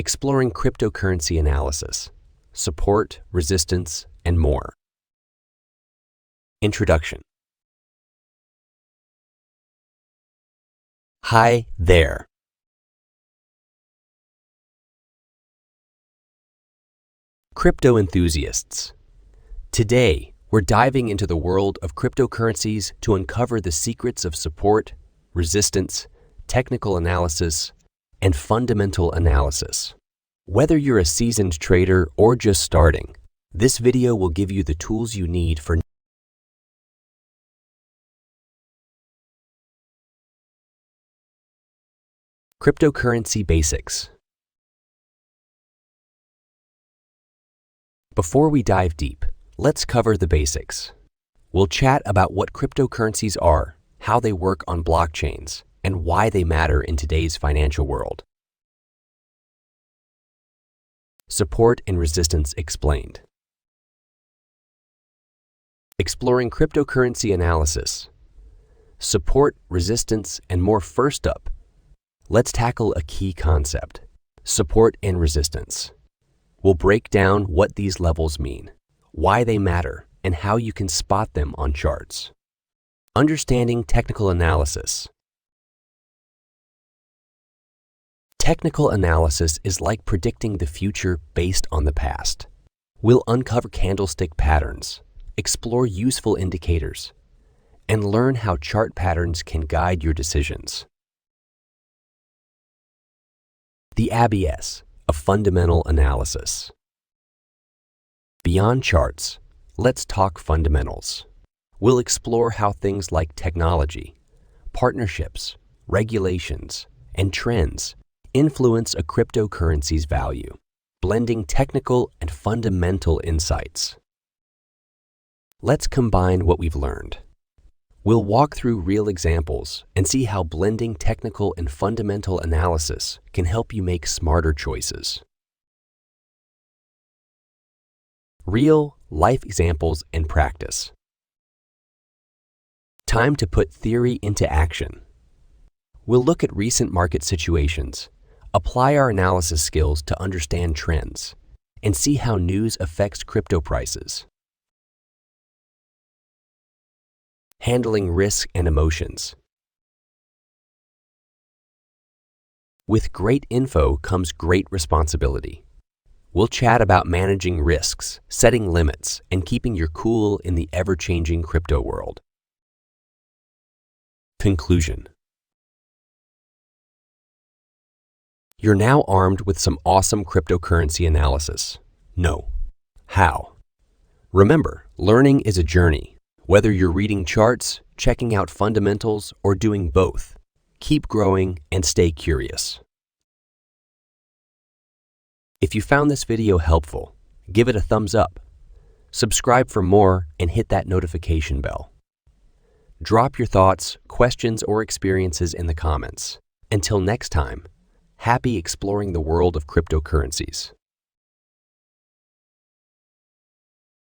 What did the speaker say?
exploring cryptocurrency analysis, support, resistance, and more. Introduction. Hi there. Crypto enthusiasts. Today, we're diving into the world of cryptocurrencies to uncover the secrets of support, resistance, technical analysis, and fundamental analysis. Whether you're a seasoned trader or just starting, this video will give you the tools you need for cryptocurrency basics. Before we dive deep, let's cover the basics. We'll chat about what cryptocurrencies are, how they work on blockchains, and why they matter in today's financial world. Support and resistance explained. Exploring cryptocurrency analysis. Support, resistance, and more. First up, let's tackle a key concept: support and resistance. We'll break down what these levels mean, why they matter, and how you can spot them on charts. Understanding technical analysis. Technical analysis is like predicting the future based on the past. We'll uncover candlestick patterns, explore useful indicators, and learn how chart patterns can guide your decisions. The ABS, a fundamental analysis. Beyond charts, let's talk fundamentals. We'll explore how things like technology, partnerships, regulations, and trends influence a cryptocurrency's value, blending technical and fundamental insights. Let's combine what we've learned. We'll walk through real examples and see how blending technical and fundamental analysis can help you make smarter choices. Real life examples and practice. Time to put theory into action. We'll look at recent market situations, apply our analysis skills to understand trends, and see how news affects crypto prices. Handling risk and emotions. With great info comes great responsibility. We'll chat about managing risks, setting limits, and keeping your cool in the ever-changing crypto world. Conclusion. You're now armed with some awesome cryptocurrency analysis. Know how. Remember, learning is a journey. Whether you're reading charts, checking out fundamentals, or doing both, keep growing and stay curious. If you found this video helpful, give it a thumbs up. Subscribe for more and hit that notification bell. Drop your thoughts, questions, or experiences in the comments. Until next time, happy exploring the world of cryptocurrencies.